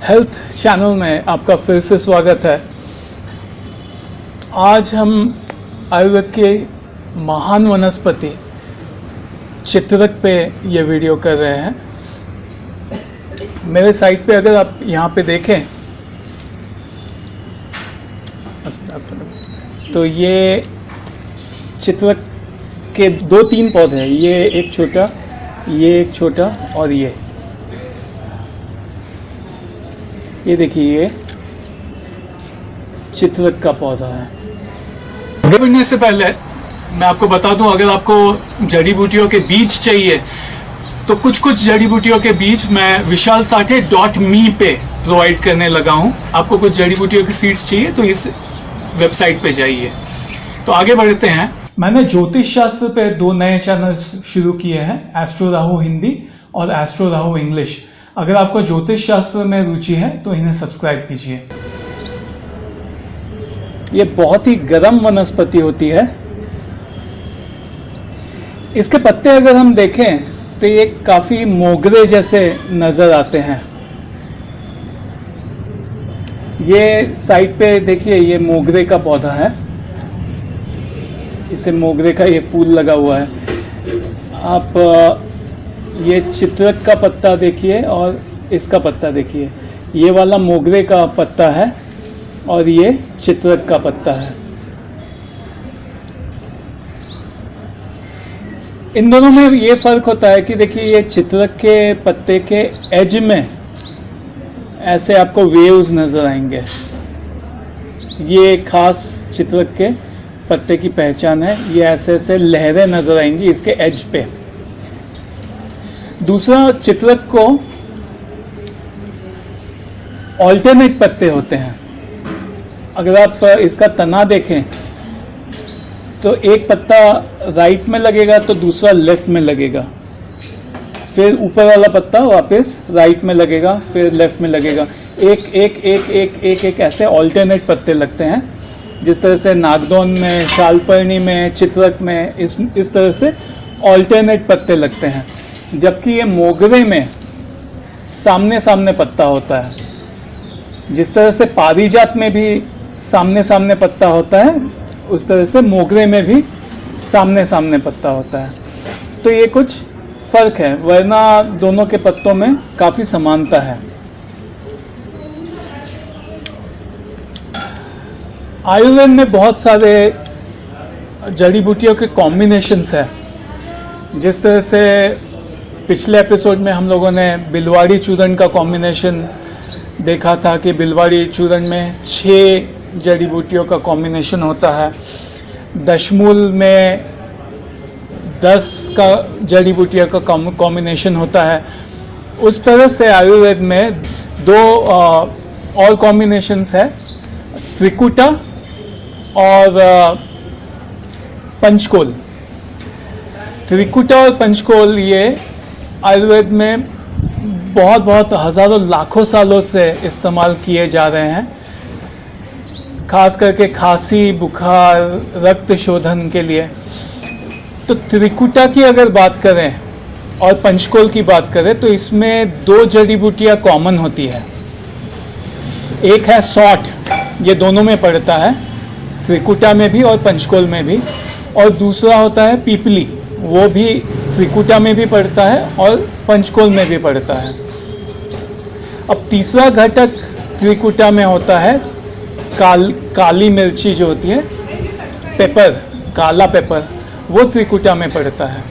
Health channel में आपका फिर से स्वागत है। आज हम आयुर्वेद के महान वनस्पति चित्रक पे ये वीडियो कर रहे हैं। मेरे साइट पे अगर आप यहाँ पे देखें तो ये चित्रक के 2-3 पौधे हैं। ये एक छोटा और ये देखिए, ये चित्रक का पौधा है। आगे बढ़ने से पहले मैं आपको बता दूं, अगर आपको जड़ी बूटियों के बीज चाहिए तो कुछ जड़ी बूटियों के बीज मैं vishalsathe.me पे प्रोवाइड करने लगा हूं। आपको कुछ जड़ी बूटियों की सीड्स चाहिए तो इस वेबसाइट पे जाइए। तो आगे बढ़ते हैं। मैंने ज्योतिष शास्त्र पे 2 नए चैनल शुरू किए हैं, एस्ट्रो राहु हिंदी और एस्ट्रो राहु इंग्लिश। अगर आपको ज्योतिष शास्त्र में रुचि है तो इन्हें सब्सक्राइब कीजिए। ये बहुत ही गर्म वनस्पति होती है। इसके पत्ते अगर हम देखें तो ये काफी मोगरे जैसे नजर आते हैं। ये साइड पे देखिए, ये मोगरे का पौधा है। इसे मोगरे का ये फूल लगा हुआ है। आप ये चित्रक का पत्ता देखिए और इसका पत्ता देखिए। ये वाला मोगरे का पत्ता है और ये चित्रक का पत्ता है। इन दोनों में ये फर्क होता है कि देखिए, ये चित्रक के पत्ते के एज में ऐसे आपको वेव्स नजर आएंगे। ये खास चित्रक के पत्ते की पहचान है। ये ऐसे लहरें नजर आएंगी इसके एज पे। दूसरा, चित्रक को ऑल्टरनेट पत्ते होते हैं। अगर आप इसका तना देखें तो एक पत्ता राइट में लगेगा तो दूसरा लेफ्ट में लगेगा, फिर ऊपर वाला पत्ता वापस राइट में लगेगा, फिर लेफ्ट में लगेगा। एक ऐसे ऑल्टरनेट पत्ते लगते हैं। जिस तरह से नागदौन में, शालपर्णी में, चित्रक में इस तरह से ऑल्टरनेट पत्ते लगते हैं। जबकि ये मोगरे में सामने सामने पत्ता होता है। जिस तरह से पारिजात में भी सामने सामने पत्ता होता है, उस तरह से मोगरे में भी सामने सामने पत्ता होता है। तो ये कुछ फर्क है, वरना दोनों के पत्तों में काफी समानता है। आयुर्वेद में बहुत सारे जड़ी बूटियों के कॉम्बिनेशंस है। जिस तरह से पिछले एपिसोड में हम लोगों ने बिलवाड़ी चूर्ण का कॉम्बिनेशन देखा था कि बिलवाड़ी चूर्ण में 6 जड़ी बूटियों का कॉम्बिनेशन होता है। दशमूल में 10 का जड़ी बूटियों का कॉम्बिनेशन होता है। उस तरह से आयुर्वेद में 2 और कॉम्बिनेशंस है, त्रिकुटा और पंचकोल। त्रिकुटा और पंचकोल ये आयुर्वेद में बहुत हजारों लाखों सालों से इस्तेमाल किए जा रहे हैं, खास करके खांसी, बुखार, रक्त शोधन के लिए। तो त्रिकुटा की अगर बात करें और पंचकोल की बात करें तो इसमें 2 जड़ी बूटियां कॉमन होती है। एक है सौठ, ये दोनों में पड़ता है, त्रिकुटा में भी और पंचकोल में भी। और दूसरा होता है पीपली, वो भी त्रिकुटा में भी पड़ता है और पंचकोल में भी पड़ता है। अब तीसरा घटक त्रिकुटा में होता है काली मिर्ची जो होती है, पेपर, काला पेपर, वो त्रिकुटा में पड़ता है।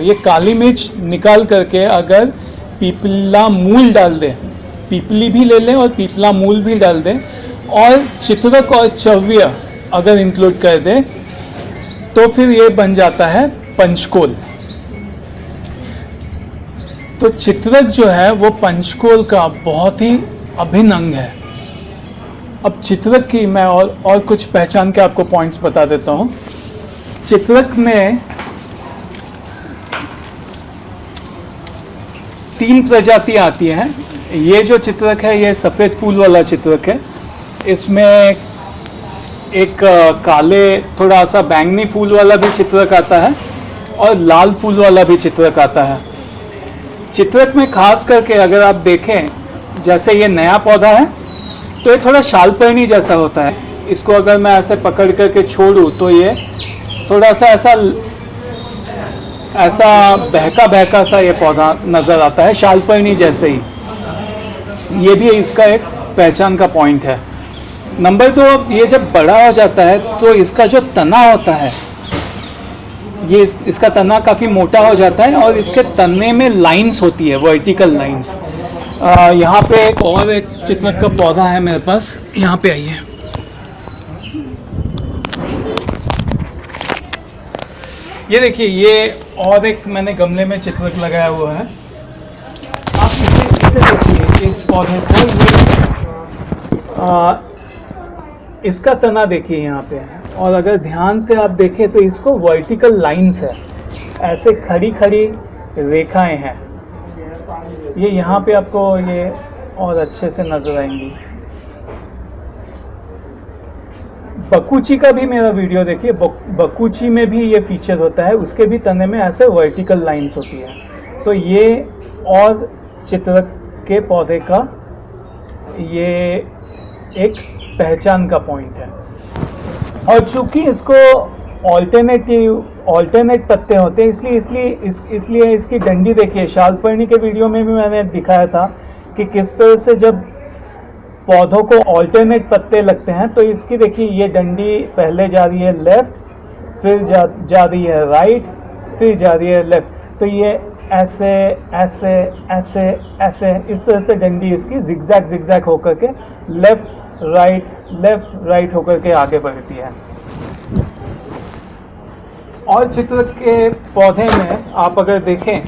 ये काली मिर्च निकाल करके अगर पीपला मूल डाल दें, पीपली भी ले लें और पीपला मूल भी डाल दें, और चित्रक और चव्य अगर इंक्लूड कर दें तो फिर ये बन जाता है पंचकोल। तो चित्रक जो है वो पंचकोल का बहुत ही अभिन्न अंग है। अब चित्रक की मैं और कुछ पहचान के आपको पॉइंट्स बता देता हूँ। चित्रक में 3 प्रजातियाँ आती हैं। ये जो चित्रक है ये सफ़ेद फूल वाला चित्रक है। इसमें एक काले थोड़ा सा बैंगनी फूल वाला भी चित्रक आता है और लाल फूल वाला भी चित्रक आता है। चित्रक में खास करके अगर आप देखें जैसे ये नया पौधा है तो ये थोड़ा शालपर्णी जैसा होता है। इसको अगर मैं ऐसे पकड़ करके छोड़ूं तो ये थोड़ा सा ऐसा बहका बहका सा ये पौधा नज़र आता है, शालपर्णी जैसे ही। ये भी इसका एक पहचान का पॉइंट है। नंबर 2, ये जब बड़ा हो जाता है तो इसका जो तना होता है, ये इसका तना काफ़ी मोटा हो जाता है और इसके तने में लाइंस होती है, वर्टिकल लाइंस। यहाँ पे एक चित्रक का पौधा है मेरे पास, यहाँ पे आइए। ये देखिए, ये और एक मैंने गमले में चित्रक लगाया हुआ है। आप इसे देखिए, इस पौधे को, इसका तना देखिए यहाँ पे है, और अगर ध्यान से आप देखें तो इसको वर्टिकल लाइंस है, ऐसे खड़ी खड़ी रेखाएं हैं। ये यहाँ पे आपको ये और अच्छे से नजर आएंगी। बकुची का भी मेरा वीडियो देखिए, बकुची में भी ये फीचर होता है, उसके भी तने में ऐसे वर्टिकल लाइंस होती है। तो ये और चित्रक के पौधे का ये एक पहचान का पॉइंट है। और चूंकि इसको ऑल्टरनेट पत्ते होते हैं, इसलिए इसकी डंडी देखिए। शालपर्णी के वीडियो में भी मैंने दिखाया था कि किस तरह से जब पौधों को ऑल्टरनेट पत्ते लगते हैं तो इसकी देखिए, ये डंडी पहले जा रही है लेफ्ट, फिर जा रही है राइट, फिर जा रही है लेफ्ट। तो ये ऐसे ऐसे ऐसे ऐसे इस तरह से डंडी इसकी जिगजैग होकर के लेफ्ट राइट होकर के आगे बढ़ती है। और चित्रक के पौधे में आप अगर देखें,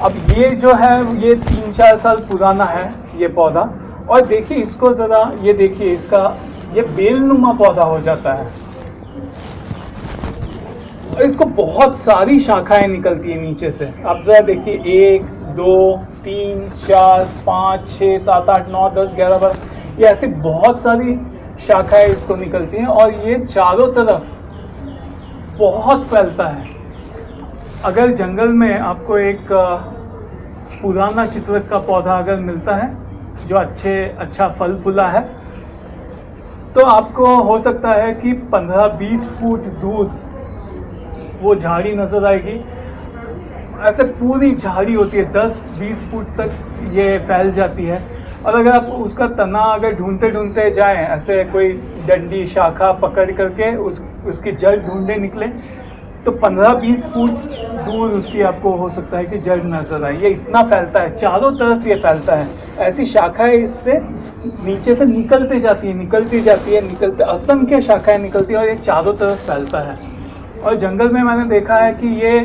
अब ये जो है ये 3-4 साल पुराना है ये पौधा, और देखिए इसको ज़रा, ये देखिए इसका ये बेलनुमा पौधा हो जाता है और इसको बहुत सारी शाखाएं निकलती है नीचे से। आप ज़रा देखिए, 1 2 3 4 5 6 7 8 9 10 11 12, ये ऐसी बहुत सारी शाखाएं इसको निकलती हैं और ये चारों तरफ बहुत फैलता है। अगर जंगल में आपको एक पुराना चित्रक का पौधा अगर मिलता है जो अच्छा फल फूला है, तो आपको हो सकता है कि 15-20 फुट दूर वो झाड़ी नजर आएगी। ऐसे पूरी झाड़ी होती है, 10-20 फुट तक ये फैल जाती है। और अगर आप उसका तना अगर ढूंढते जाएं, ऐसे कोई डंडी शाखा पकड़ करके उसकी जड़ ढूंढने निकले, तो 15-20 फुट दूर उसकी आपको हो सकता है कि जड़ नजर आए। ये इतना फैलता है, चारों तरफ ये फैलता है। ऐसी शाखाएं इससे नीचे से निकलती जाती है, असंख्य शाखाएं निकलती है और ये चारों तरफ फैलता है। और जंगल में मैंने देखा है कि ये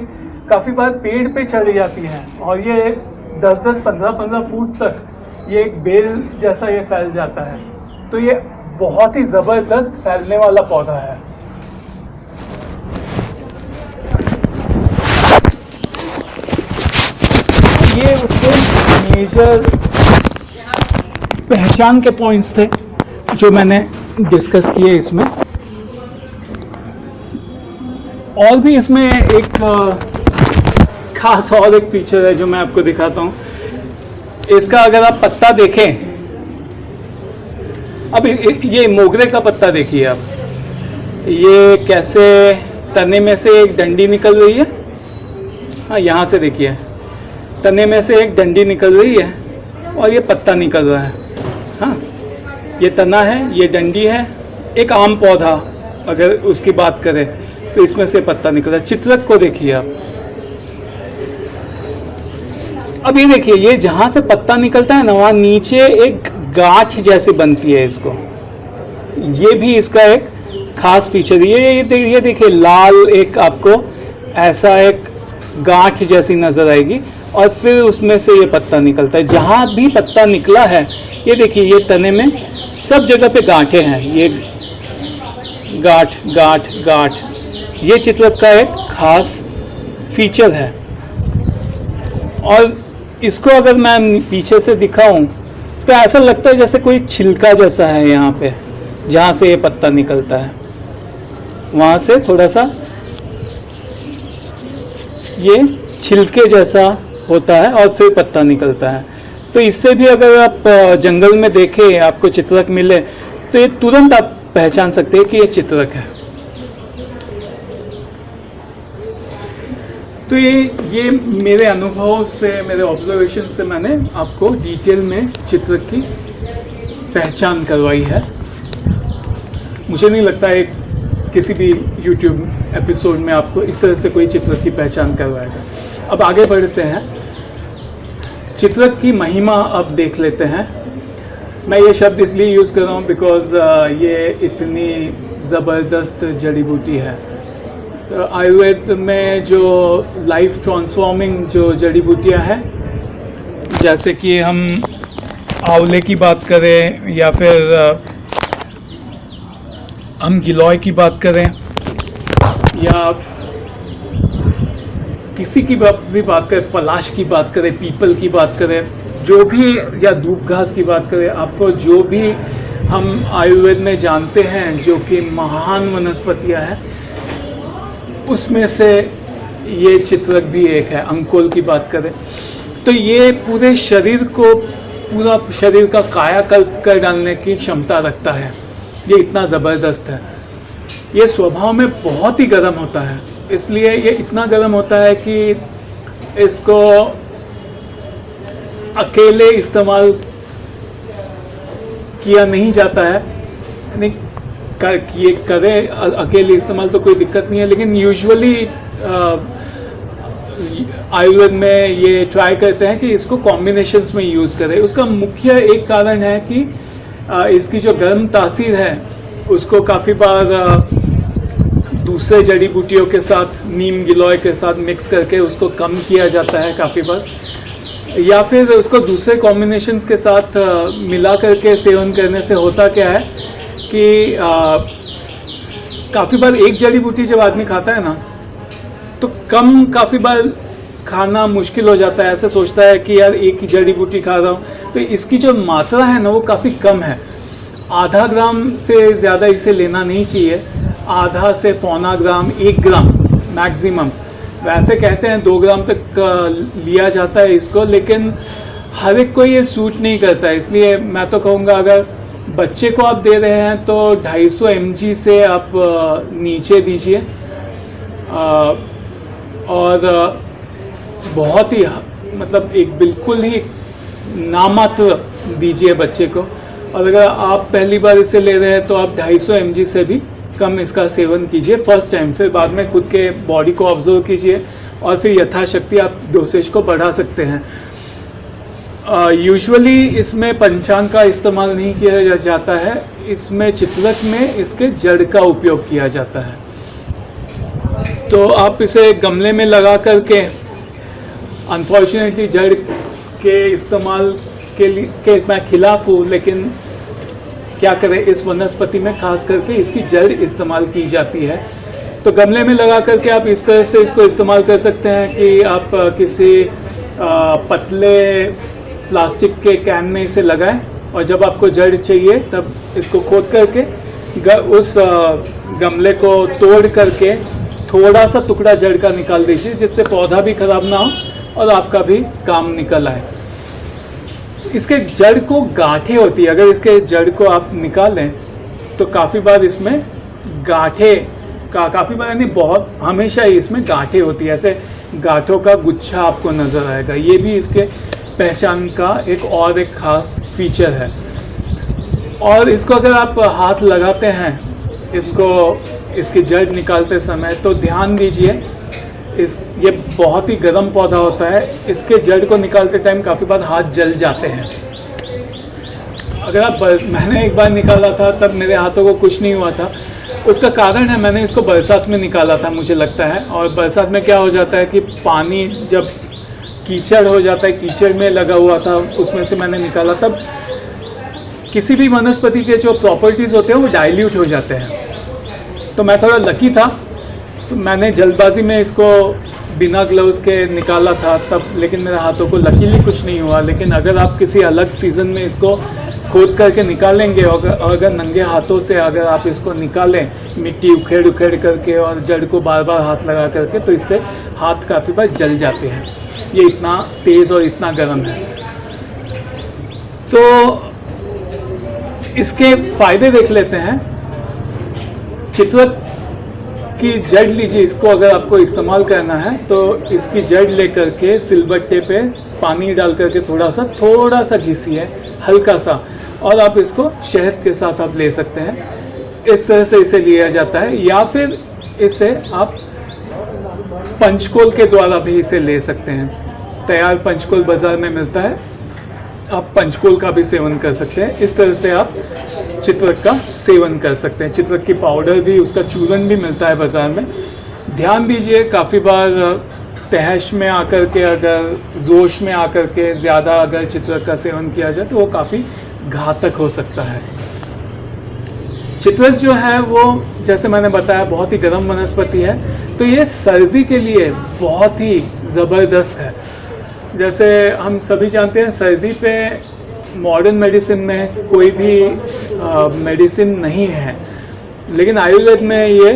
काफ़ी बार पेड़ पे चढ़ी जाती है और ये 10-10 15-15 फुट तक ये एक बेल जैसा ये फैल जाता है। तो ये बहुत ही ज़बरदस्त फैलने वाला पौधा है। ये उसके मेजर पहचान के पॉइंट्स थे जो मैंने डिस्कस किए इसमें। और भी इसमें एक खास और एक फीचर है जो मैं आपको दिखाता हूँ। इसका अगर आप पत्ता देखें, अब ये मोगरे का पत्ता देखिए आप, ये कैसे तने में से एक डंडी निकल रही है। हाँ, यहाँ से देखिए, तने में से एक डंडी निकल रही है और ये पत्ता निकल रहा है। हाँ, ये तना है, ये डंडी है। एक आम पौधा अगर उसकी बात करें तो इसमें से पत्ता निकल रहा है। चित्रक को देखिए आप, अब ये देखिए, ये जहाँ से पत्ता निकलता है ना, वहाँ नीचे एक गांठ जैसी बनती है इसको। ये भी इसका एक खास फीचर। ये देखिए, लाल एक आपको ऐसा एक गांठ जैसी नज़र आएगी और फिर उसमें से ये पत्ता निकलता है। जहाँ भी पत्ता निकला है, ये देखिए, ये तने में सब जगह पे गांठें हैं। ये गांठ ये चित्रक का एक खास फीचर है। और इसको अगर मैं पीछे से दिखाऊं तो ऐसा लगता है जैसे कोई छिलका जैसा है यहाँ पे, जहाँ से ये पत्ता निकलता है वहाँ से थोड़ा सा ये छिलके जैसा होता है और फिर पत्ता निकलता है। तो इससे भी अगर आप जंगल में देखें, आपको चित्रक मिले, तो ये तुरंत आप पहचान सकते हैं कि ये चित्रक है। तो ये मेरे अनुभव से, मेरे ऑब्जर्वेशन से मैंने आपको डिटेल में चित्रक की पहचान करवाई है। मुझे नहीं लगता है किसी भी YouTube एपिसोड में आपको इस तरह से कोई चित्रक की पहचान करवाएगा। अब आगे बढ़ते हैं, चित्रक की महिमा अब देख लेते हैं। मैं ये शब्द इसलिए यूज़ कर रहा हूँ बिकॉज ये इतनी ज़बरदस्त जड़ी बूटी है। तो आयुर्वेद में जो लाइफ ट्रांसफॉर्मिंग जो जड़ी बूटियाँ हैं, जैसे कि हम आंवले की बात करें या फिर हम गिलोय की बात करें या किसी की भी बात करें, पलाश की बात करें, पीपल की बात करें, जो भी, या दूब घास की बात करें, आपको जो भी हम आयुर्वेद में जानते हैं जो कि महान वनस्पतियां हैं, उसमें से ये चित्रक भी एक है। अंकोल की बात करें तो ये पूरे शरीर को, पूरा शरीर का कायाकल्प कर डालने की क्षमता रखता है। ये इतना ज़बरदस्त है। ये स्वभाव में बहुत ही गर्म होता है, इसलिए ये इतना गर्म होता है कि इसको अकेले इस्तेमाल किया नहीं जाता है। नहीं ये करें अकेले इस्तेमाल तो कोई दिक्कत नहीं है, लेकिन यूजुअली आयुर्वेद में ये ट्राई करते हैं कि इसको कॉम्बिनेशंस में यूज़ करें। उसका मुख्य एक कारण है कि इसकी जो गर्म तासीर है उसको काफ़ी बार दूसरे जड़ी बूटियों के साथ, नीम गिलोय के साथ मिक्स करके उसको कम किया जाता है काफ़ी बार, या फिर उसको दूसरे कॉम्बिनेशंस के साथ मिला करके सेवन करने से होता क्या है कि काफ़ी बार एक जड़ी बूटी जब आदमी खाता है ना, तो काफ़ी बार खाना मुश्किल हो जाता है। ऐसे सोचता है कि यार एक ही जड़ी बूटी खा रहा हूँ, तो इसकी जो मात्रा है ना वो काफ़ी कम है। आधा ग्राम से ज़्यादा इसे लेना नहीं चाहिए, आधा से पौना ग्राम, 1 ग्राम मैक्सिमम। वैसे कहते हैं 2 ग्राम तक लिया जाता है इसको, लेकिन हर एक को ये सूट नहीं करता है। इसलिए मैं तो कहूँगा अगर बच्चे को आप दे रहे हैं तो 250 mg से आप नीचे दीजिए, और बहुत ही मतलब एक बिल्कुल ही नामात्र दीजिए बच्चे को। और अगर आप पहली बार इसे ले रहे हैं तो आप 250 mg से भी कम इसका सेवन कीजिए फर्स्ट टाइम। फिर बाद में खुद के बॉडी को ऑब्जर्व कीजिए और फिर यथाशक्ति आप डोसेज को बढ़ा सकते हैं। यूजुअली इसमें पंचांग का इस्तेमाल नहीं किया जाता है, इसमें चित्रक में इसके जड़ का उपयोग किया जाता है। तो आप इसे गमले में लगा करके, अनफॉर्चुनेटली जड़ के इस्तेमाल के मैं खिलाफ हूँ, लेकिन क्या करें, इस वनस्पति में खास करके इसकी जड़ इस्तेमाल की जाती है। तो गमले में लगा करके आप इस तरह से इसको इस्तेमाल कर सकते हैं कि आप किसी पतले प्लास्टिक के कैन में इसे लगाएं, और जब आपको जड़ चाहिए तब इसको खोद करके उस गमले को तोड़ करके थोड़ा सा टुकड़ा जड़ का निकाल दीजिए, जिससे पौधा भी खराब ना हो और आपका भी काम निकल आए। इसके जड़ को गांठें होती है, अगर इसके जड़ को आप निकालें तो काफ़ी बार इसमें गांठें काफ़ी बार नहीं, बहुत हमेशा ही इसमें गांठें होती है। ऐसे गांठों का गुच्छा आपको नज़र आएगा। ये भी इसके पहचान का एक ख़ास फीचर है। और इसको अगर आप हाथ लगाते हैं, इसकी जड़ निकालते समय, तो ध्यान दीजिए ये बहुत ही गर्म पौधा होता है। इसके जड़ को निकालते टाइम काफ़ी बार हाथ जल जाते हैं। अगर मैंने एक बार निकाला था तब मेरे हाथों को कुछ नहीं हुआ था। उसका कारण है, मैंने इसको बरसात में निकाला था मुझे लगता है, और बरसात में क्या हो जाता है कि पानी जब कीचड़ हो जाता है, कीचड़ में लगा हुआ था, उसमें से मैंने निकाला। तब किसी भी वनस्पति के जो प्रॉपर्टीज़ होते हैं वो डाइल्यूट हो जाते हैं। तो मैं थोड़ा लकी था, तो मैंने जल्दबाजी में इसको बिना ग्लव्स के निकाला था तब, लेकिन मेरे हाथों को लकीली कुछ नहीं हुआ। लेकिन अगर आप किसी अलग सीज़न में इसको खोद करके निकालेंगे, और अगर नंगे हाथों से अगर आप इसको निकालें, मिट्टी उखेड़ करके और जड़ को बार बार हाथ लगा करके, तो इससे हाथ काफ़ी बार जल जाते हैं। ये इतना तेज़ और इतना गर्म है। तो इसके फायदे देख लेते हैं। चित्रक की जड़ लीजिए, इसको अगर आपको इस्तेमाल करना है तो इसकी जड़ लेकर के सिलबट्टे पे पानी डाल करके थोड़ा सा घिसिए, हल्का सा, और आप इसको शहद के साथ आप ले सकते हैं। इस तरह से इसे लिया जाता है, या फिर इसे आप पंचकोल के द्वारा भी इसे ले सकते हैं। तैयार पंचकोल बाजार में मिलता है, आप पंचकोल का भी सेवन कर सकते हैं। इस तरह से आप चित्रक का सेवन कर सकते हैं। चित्रक की पाउडर भी, उसका चूर्ण भी मिलता है बाज़ार में। ध्यान दीजिए, काफ़ी बार तहश में आकर के, अगर जोश में आकर के ज़्यादा अगर चित्रक का सेवन किया जाए तो वो काफ़ी घातक हो सकता है। चित्रक जो है वो, जैसे मैंने बताया, बहुत ही गर्म वनस्पति है, तो ये सर्दी के लिए बहुत ही ज़बरदस्त है। जैसे हम सभी जानते हैं, सर्दी पे मॉडर्न मेडिसिन में कोई भी मेडिसिन नहीं है, लेकिन आयुर्वेद में ये,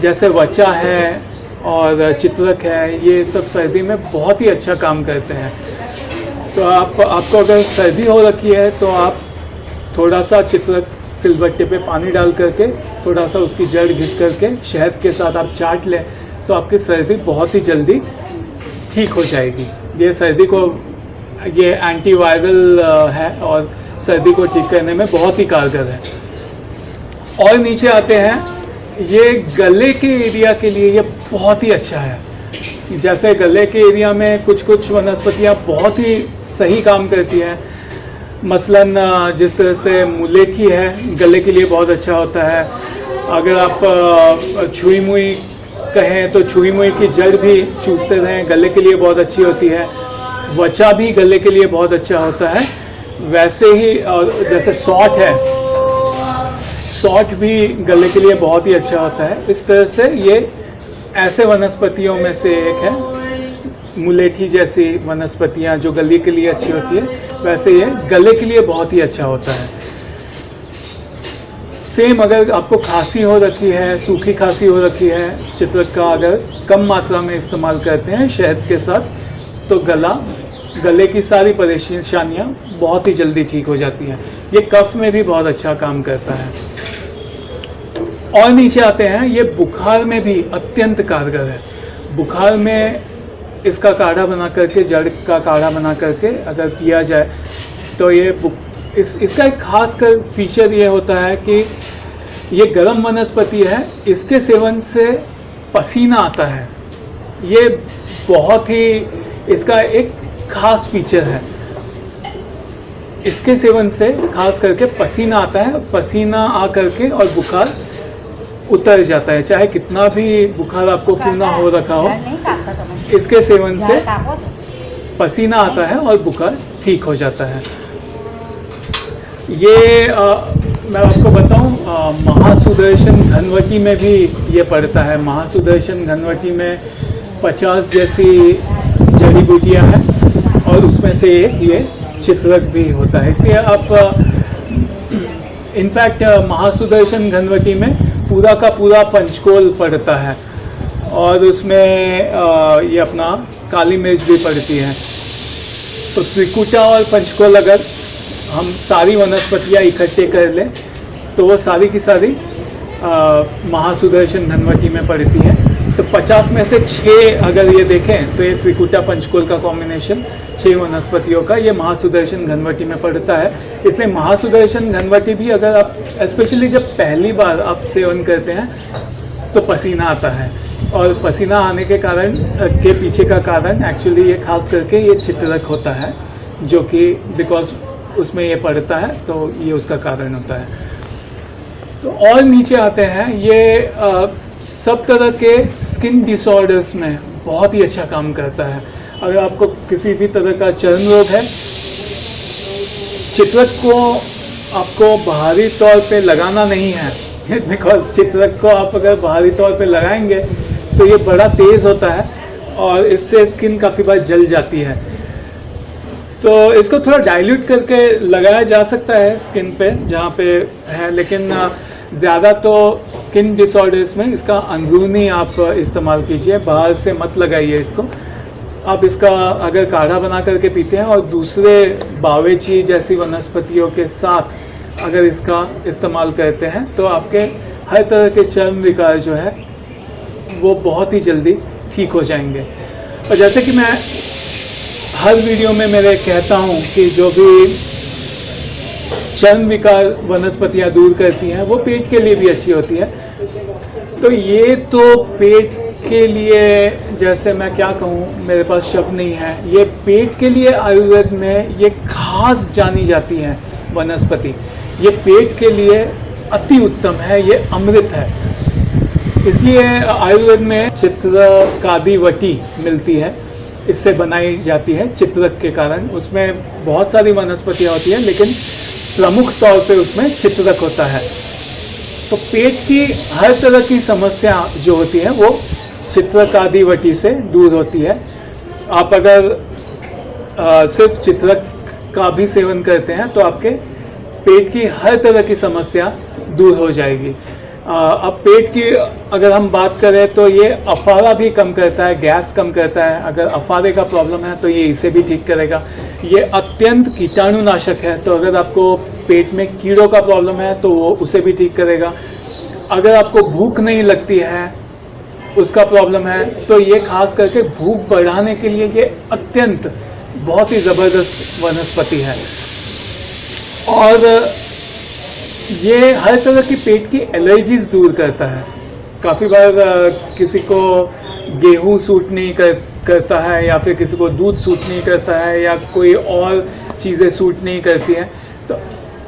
जैसे वचा है और चित्रक है, ये सब सर्दी में बहुत ही अच्छा काम करते हैं। तो आपको अगर सर्दी हो रखी है तो आप थोड़ा सा चित्रक सिलबट्टे पे पानी डाल करके, थोड़ा सा उसकी जड़ घिस करके शहद के साथ आप चाट लें तो आपकी सर्दी बहुत ही जल्दी ठीक हो जाएगी। ये सर्दी को, ये एंटीवायरल है और सर्दी को ठीक करने में बहुत ही कारगर है। और नीचे आते हैं, ये गले के एरिया के लिए ये बहुत ही अच्छा है। जैसे गले के एरिया में कुछ वनस्पतियाँ बहुत ही सही काम करती हैं। मसलन जिस तरह से मुलेठी है, गले के लिए बहुत अच्छा होता है। अगर आप छुई मुई कहें तो छुई मुई की जड़ भी चूसते रहें, गले के लिए बहुत अच्छी होती है। वचा भी गले के लिए बहुत अच्छा होता है। वैसे ही, और जैसे सौंठ है, सौंठ भी गले के लिए बहुत ही अच्छा होता है। इस तरह से ये ऐसे वनस्पतियों में से एक है। मुलेठी जैसी वनस्पतियाँ जो गले के लिए अच्छी होती है, वैसे ये गले के लिए बहुत ही अच्छा होता है। सेम, अगर आपको खांसी हो रखी है, सूखी खांसी हो रखी है, चित्रक का अगर कम मात्रा में इस्तेमाल करते हैं शहद के साथ, तो गले की सारी परेशानियाँ बहुत ही जल्दी ठीक हो जाती हैं। ये कफ में भी बहुत अच्छा काम करता है। और नीचे आते हैं, ये बुखार में भी अत्यंत कारगर है। बुखार में इसका काढ़ा बना करके, जड़ का काढ़ा बना करके अगर पिया जाए तो ये इसका एक खास कर फीचर ये होता है कि ये गर्म वनस्पति है, इसके सेवन से पसीना आता है। ये बहुत ही इसका एक खास फीचर है। इसके सेवन से खास करके पसीना आता है, पसीना आ करके और बुखार उतर जाता है। चाहे कितना भी बुखार आपको क्यों ना हो रखा हो, इसके सेवन से पसीना आता है और बुखार ठीक हो जाता है। ये मैं आपको बताऊं, महासुदर्शन घनवटी में भी ये पड़ता है। महासुदर्शन घनवटी में 50 जैसी जड़ी बूटियाँ हैं और उसमें से एक ये चित्रक भी होता है। इसलिए आप इनफैक्ट महासुदर्शन घनवटी में पूरा का पूरा पंचकोल पड़ता है और उसमें ये अपना काली मिर्च भी पड़ती है। तो त्रिकुटा और पंचकोल अगर हम सारी वनस्पतियाँ इकट्ठे कर लें तो वो सारी की सारी महासुदर्शन घनवटी में पड़ती है। तो 50 में से 6 अगर ये देखें तो ये त्रिकुटा पंचकोल का कॉम्बिनेशन 6 वनस्पतियों का ये महासुदर्शन घनवटी में पड़ता है। इसलिए महासुदर्शन घनवटी भी अगर आप, स्पेशली जब पहली बार आप सेवन करते हैं तो पसीना आता है, और पसीना आने के कारण के पीछे का कारण एक्चुअली ये खास करके ये चित्रक होता है, जो कि बिकॉज उसमें ये पड़ता है तो ये उसका कारण होता है। तो और नीचे आते हैं, ये सब तरह के स्किन डिसऑर्डर्स में बहुत ही अच्छा काम करता है। अगर आपको किसी भी तरह का चर्म रोग है, चित्रक को आपको बाहरी तौर पे लगाना नहीं है, बिकॉज चित्रक को आप अगर बाहरी तौर पे लगाएंगे तो ये बड़ा तेज़ होता है और इससे स्किन काफ़ी बार जल जाती है। तो इसको थोड़ा डाइल्यूट करके लगाया जा सकता है स्किन पे जहाँ पे है, लेकिन ज़्यादा तो स्किन डिसऑर्डर्स में इसका अंदरूनी आप इस्तेमाल कीजिए, बाहर से मत लगाइए इसको। आप इसका अगर काढ़ा बना करके पीते हैं और दूसरे बावेची जैसी वनस्पतियों के साथ अगर इसका इस्तेमाल करते हैं तो आपके हर तरह के चर्म विकार जो है वो बहुत ही जल्दी ठीक हो जाएंगे। और जैसे कि मैं हर वीडियो में मेरे कहता हूँ कि जो भी चर्म विकार वनस्पतियाँ दूर करती हैं वो पेट के लिए भी अच्छी होती है। तो ये तो पेट के लिए, जैसे मैं क्या कहूँ, मेरे पास शब्द नहीं है, ये पेट के लिए आयुर्वेद में ये खास जानी जाती है वनस्पति। ये पेट के लिए अति उत्तम है, ये अमृत है। इसलिए आयुर्वेद में चित्रकादिवटी मिलती है, इससे बनाई जाती है चित्रक के कारण। उसमें बहुत सारी वनस्पतियाँ होती हैं लेकिन प्रमुख तौर पे उसमें चित्रक होता है। तो पेट की हर तरह की समस्या जो होती है वो चित्रकादिवटी से दूर होती है। आप अगर सिर्फ चित्रक का भी सेवन करते हैं तो आपके पेट की हर तरह की समस्या दूर हो जाएगी। अब पेट की अगर हम बात करें तो ये अफारा भी कम करता है, गैस कम करता है। अगर अफारे का प्रॉब्लम है तो ये इसे भी ठीक करेगा। ये अत्यंत कीटाणुनाशक है, तो अगर आपको पेट में कीड़ों का प्रॉब्लम है तो वो उसे भी ठीक करेगा। अगर आपको भूख नहीं लगती है, उसका प्रॉब्लम है, तो ये खास करके भूख बढ़ाने के लिए ये अत्यंत बहुत ही ज़बरदस्त वनस्पति है। और ये हर तरह की पेट की एलर्जीज दूर करता है। काफ़ी बार किसी को गेहूं सूट नहीं करता है, या फिर किसी को दूध सूट नहीं करता है, या कोई और चीज़ें सूट नहीं करती हैं, तो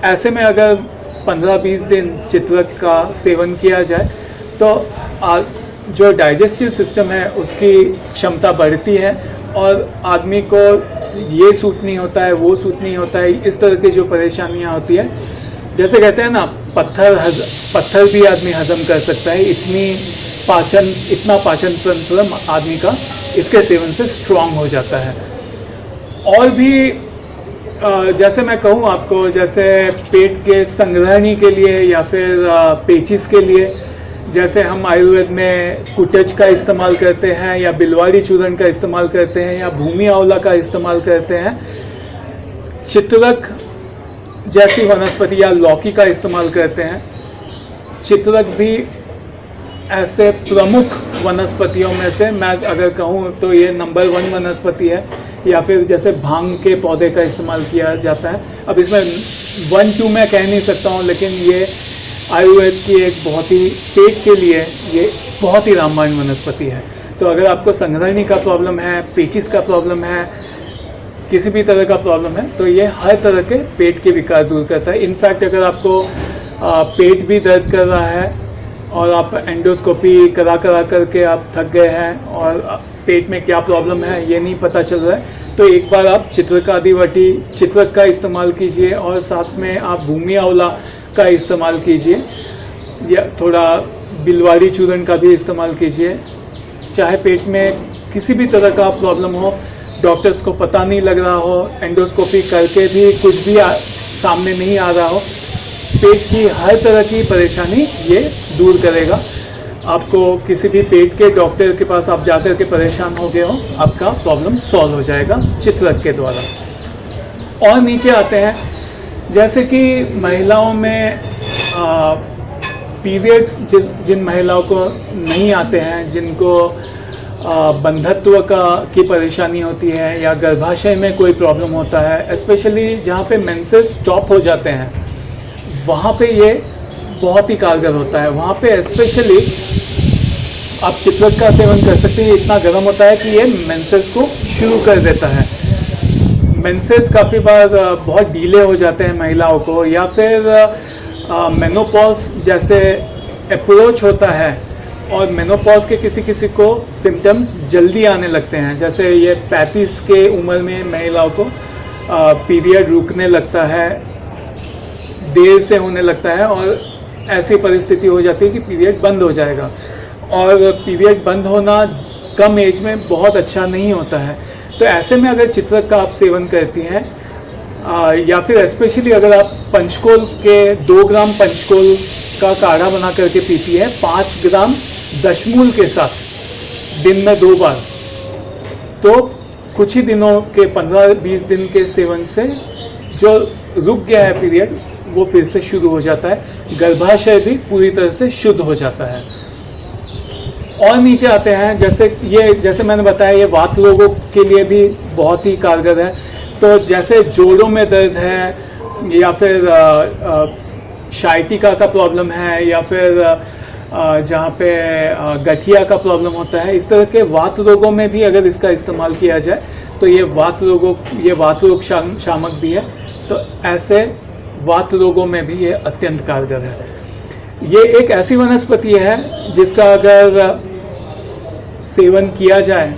ऐसे में अगर 15-20 दिन चित्रक का सेवन किया जाए तो जो डाइजेस्टिव सिस्टम है उसकी क्षमता बढ़ती है और आदमी को ये सूट नहीं होता है, वो सूट नहीं होता है, इस तरह की जो परेशानियां होती है, जैसे कहते हैं ना, पत्थर भी आदमी हजम कर सकता है, इतना पाचन तंत्र आदमी का इसके सेवन से स्ट्रांग हो जाता है। और भी जैसे मैं कहूँ आपको, जैसे पेट के संग्रहणी के लिए या फिर पेचिस के लिए, जैसे हम आयुर्वेद में कुटच का इस्तेमाल करते हैं, या बिलवाड़ी चूर्ण का इस्तेमाल करते हैं, या भूमि आंवला का इस्तेमाल करते हैं, चित्रक जैसी वनस्पति या लौकी का इस्तेमाल करते हैं। चित्रक भी ऐसे प्रमुख वनस्पतियों में से मैं अगर कहूँ तो ये नंबर 1 वनस्पति है। या फिर जैसे भांग के पौधे का इस्तेमाल किया जाता है। अब इसमें 1-2 मैं कह नहीं सकता हूँ, लेकिन ये आयुर्वेद की एक बहुत ही पेट के लिए ये बहुत ही रामबाण वनस्पति है। तो अगर आपको संग्रहणी का प्रॉब्लम है, पेचिस का प्रॉब्लम है, किसी भी तरह का प्रॉब्लम है, तो ये हर तरह के पेट के विकार दूर करता है। इनफैक्ट अगर आपको पेट भी दर्द कर रहा है और आप एंडोस्कोपी करा करके आप थक गए हैं और पेट में क्या प्रॉब्लम है ये नहीं पता चल रहा है, तो एक बार आप चित्रकादिवटी चित्रक का इस्तेमाल कीजिए और साथ में आप भूमि आंवला का इस्तेमाल कीजिए, या थोड़ा बिलवाड़ी चूर्ण का भी इस्तेमाल कीजिए। चाहे पेट में किसी भी तरह का प्रॉब्लम हो, डॉक्टर्स को पता नहीं लग रहा हो, एंडोस्कोपी करके भी कुछ भी सामने नहीं आ रहा हो, पेट की हर तरह की परेशानी ये दूर करेगा। आपको किसी भी पेट के डॉक्टर के पास आप जाकर के परेशान हो गए हो, आपका प्रॉब्लम सॉल्व हो जाएगा चित्रक के द्वारा। और नीचे आते हैं, जैसे कि महिलाओं में पीरियड्स जिन महिलाओं को नहीं आते हैं, जिनको बंधत्व की परेशानी होती है, या गर्भाशय में कोई प्रॉब्लम होता है, स्पेशली जहाँ पे मेंसेस स्टॉप हो जाते हैं, वहाँ पे ये बहुत ही कारगर होता है। वहाँ पे स्पेशली आप चित्रक का सेवन कर सकते हैं। इतना गर्म होता है कि ये मेंसेस को शुरू कर देता है। मेंसेस काफ़ी बार बहुत डीले हो जाते हैं महिलाओं को, या फिर मेनोपॉज जैसे अप्रोच होता है और मेनोपॉज के किसी को सिम्टम्स जल्दी आने लगते हैं। जैसे ये 35 के उम्र में महिलाओं को पीरियड रुकने लगता है, देर से होने लगता है, और ऐसी परिस्थिति हो जाती है कि पीरियड बंद हो जाएगा। और पीरियड बंद होना कम एज में बहुत अच्छा नहीं होता है। तो ऐसे में अगर चित्रक का आप सेवन करती हैं, या फिर स्पेशली अगर आप पंचकोल के 2 ग्राम पंचकोल का काढ़ा बना करके पीती है 5 ग्राम दशमूल के साथ दिन में 2 बार, तो कुछ ही दिनों के 15-20 दिन के सेवन से जो रुक गया है पीरियड वो फिर से शुरू हो जाता है, गर्भाशय भी पूरी तरह से शुद्ध हो जाता है। और नीचे आते हैं, जैसे मैंने बताया ये वात रोगों के लिए भी बहुत ही कारगर है। तो जैसे जोड़ों में दर्द है या फिर शाइटिका का प्रॉब्लम है या फिर जहाँ पे गठिया का प्रॉब्लम होता है, इस तरह के वात रोगों में भी अगर इसका इस्तेमाल किया जाए तो ये वात रोग शामक भी है। तो ऐसे वात रोगों में भी ये अत्यंत कारगर है। ये एक ऐसी वनस्पति है जिसका अगर सेवन किया जाए,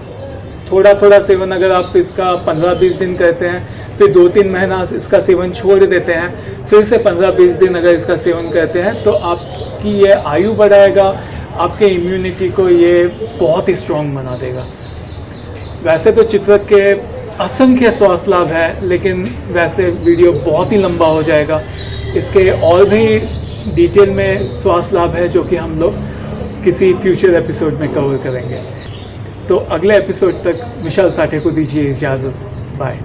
थोड़ा थोड़ा सेवन अगर आप इसका 15-20 दिन करते हैं, फिर 2-3 महीना इसका सेवन छोड़ देते हैं, फिर से 15-20 दिन अगर इसका सेवन करते हैं तो आपकी ये आयु बढ़ाएगा, आपके इम्यूनिटी को ये बहुत ही स्ट्रॉन्ग बना देगा। वैसे तो चित्रक के असंख्य स्वास्थ्य लाभ है, लेकिन वैसे वीडियो बहुत ही लंबा हो जाएगा। इसके और भी डिटेल में स्वास्थ्य लाभ है जो कि हम लोग किसी फ्यूचर एपिसोड में कवर करेंगे। तो अगले एपिसोड तक विशाल साठे को दीजिए इजाज़त। बाय।